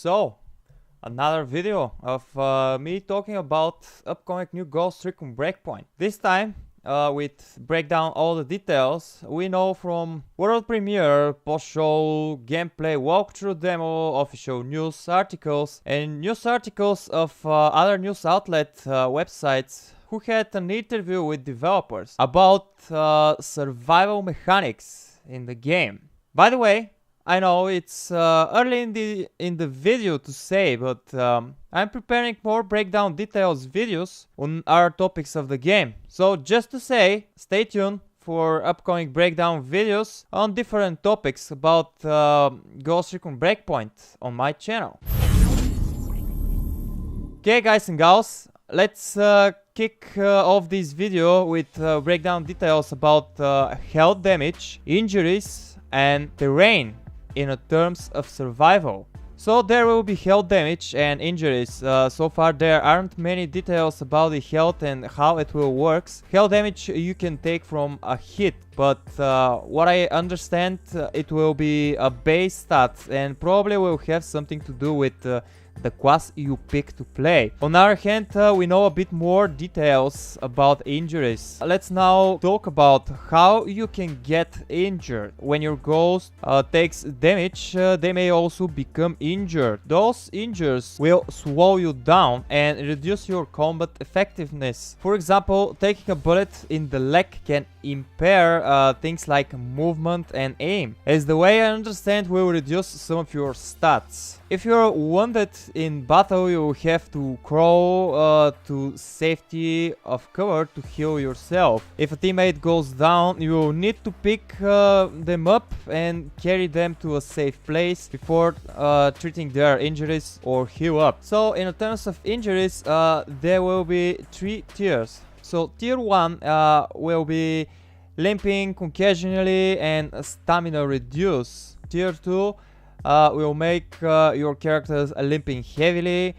So, another video of me talking about upcoming new Ghost Recon Breakpoint. This time, with breakdown all the details we know from world premiere, post-show, gameplay, walkthrough demo, official news articles, and news articles of other news outlet websites who had an interview with developers about survival mechanics in the game. By the way, I know it's early in the video to say, but I'm preparing more breakdown details videos on other topics of the game. So just to say, stay tuned for upcoming breakdown videos on different topics about Ghost Recon Breakpoint on my channel. Okay, guys and gals, let's kick off this video with breakdown details about health damage, injuries, and terrain in terms of survival. So there will be health damage and injuries. So far there aren't many details about the health and how it will work. Health damage you can take from a hit, but what I understand, it will be a base stat and probably will have something to do with the class you pick to play. On the other hand, we know a bit more details about injuries. Let's now talk about how you can get injured. When your ghost takes damage, they may also become injured. Those injuries will slow you down and reduce your combat effectiveness. For example, taking a bullet in the leg can impair things like movement and aim, as the way I understand will reduce some of your stats. If you're wounded in battle, you have to crawl to safety of cover to heal yourself. If a teammate goes down, you will need to pick them up and carry them to a safe place before treating their injuries or heal up. So in terms of injuries, there will be 3 tiers. So tier 1 will be limping occasionally and stamina reduce. Tier 2 will make your characters limping heavily,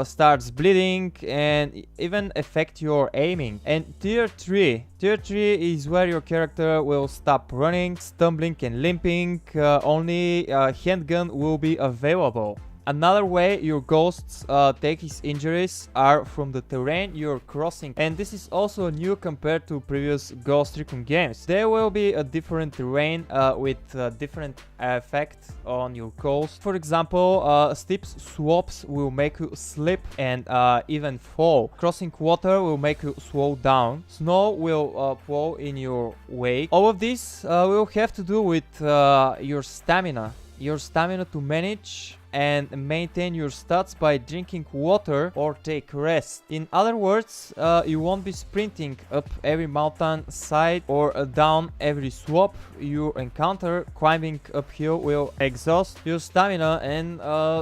starts bleeding, and even affect your aiming. And tier 3 is where your character will stop running, stumbling and limping. Only handgun will be available. Another way your ghosts take his injuries are from the terrain you're crossing, and this is also new compared to previous Ghost Recon games. There will be a different terrain with different effects on your ghost. For example, steep slopes will make you slip and even fall. Crossing water will make you slow down. Snow will fall in your wake. All of this will have to do with your stamina. Your stamina to manage and maintain your stats by drinking water or take rest. In other words, you won't be sprinting up every mountain side or down every slope you encounter. Climbing uphill will exhaust your stamina and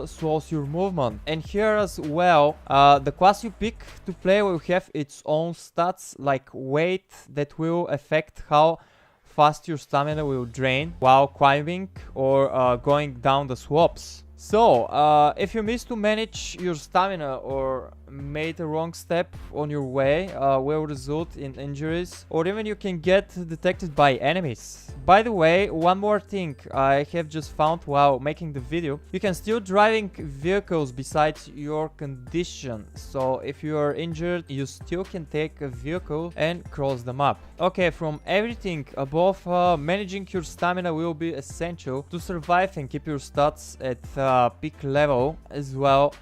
slows your movement. And here as well, the class you pick to play will have its own stats like weight that will affect how fast your stamina will drain while climbing or going down the slopes. So, if you miss to manage your stamina or made a wrong step on your way, will result in injuries, or even you can get detected by enemies. By the way, one more thing I have just found while making the video: you can still driving vehicles besides your condition. So if you are injured, you still can take a vehicle and cross the map. Okay, from everything above, managing your stamina will be essential to survive and keep your stats at peak level as well.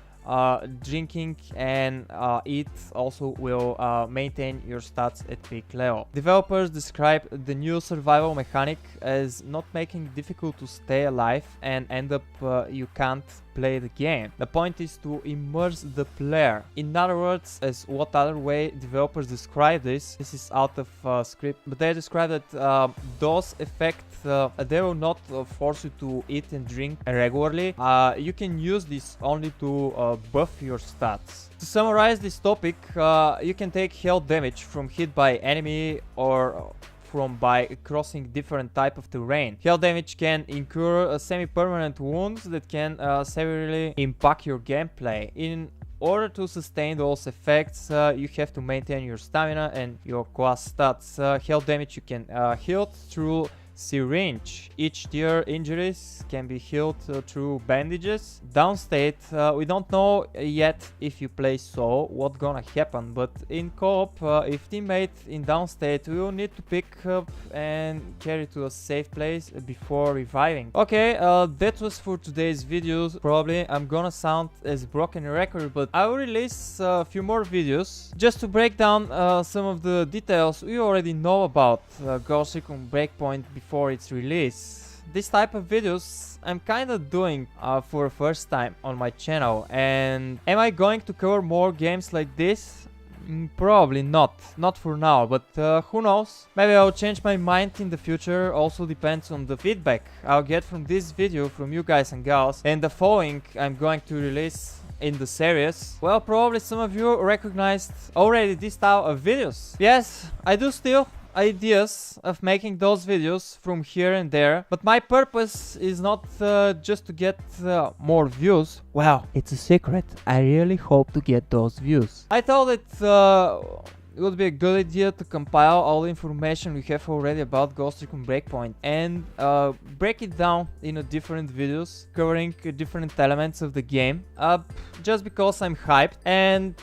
Drinking and eat also will maintain your stats at peak level. Developers describe the new survival mechanic as not making it difficult to stay alive and end up you can't play the game. The point is to immerse the player. In other words, as what other way developers describe this is out of script, but they describe that those effects they will not force you to eat and drink regularly. You can use this only to buff your stats. To summarize this topic, you can take health damage from hit by enemy or by crossing different type of terrain. Health damage can incur semi-permanent wounds that can severely impact your gameplay. In order to sustain those effects, you have to maintain your stamina and your class stats. Health damage you can heal through syringe. Each tier injuries can be healed through bandages. Downstate, we don't know yet if you play so what gonna happen, but in co-op, if teammate in downstate, we will need to pick up and carry to a safe place before reviving. Okay, that was for today's videos. Probably I'm gonna sound as broken record, but I will release a few more videos just to break down some of the details we already know about Ghost Recon Breakpoint before its release. This type of videos I'm kinda doing for the first time on my channel, and am I going to cover more games like this? Probably not for now, but who knows, maybe I'll change my mind in the future. Also depends on the feedback I'll get from this video from you guys and gals, and the following I'm going to release in the series. Well, probably some of you recognized already this style of videos. Yes, I do still ideas of making those videos from here and there, but my purpose is not just to get more views. Well, it's a secret. I really hope to get those views. I thought it would be a good idea to compile all the information we have already about Ghost Recon Breakpoint and break it down in different videos covering different elements of the game, just because I'm hyped, and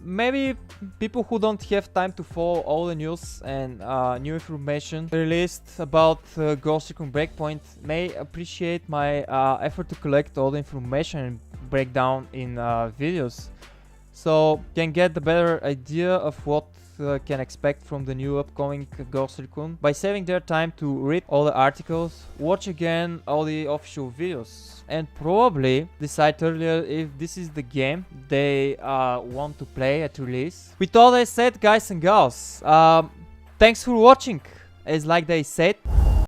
maybe people who don't have time to follow all the news and new information released about Ghost Recon Breakpoint may appreciate my effort to collect all the information and break down in videos, so can get the better idea of what can expect from the new upcoming Ghost Recon by saving their time to read all the articles, watch again all the official videos, and probably decide earlier if this is the game they want to play at release. With all that said, guys and gals, thanks for watching. As like they said,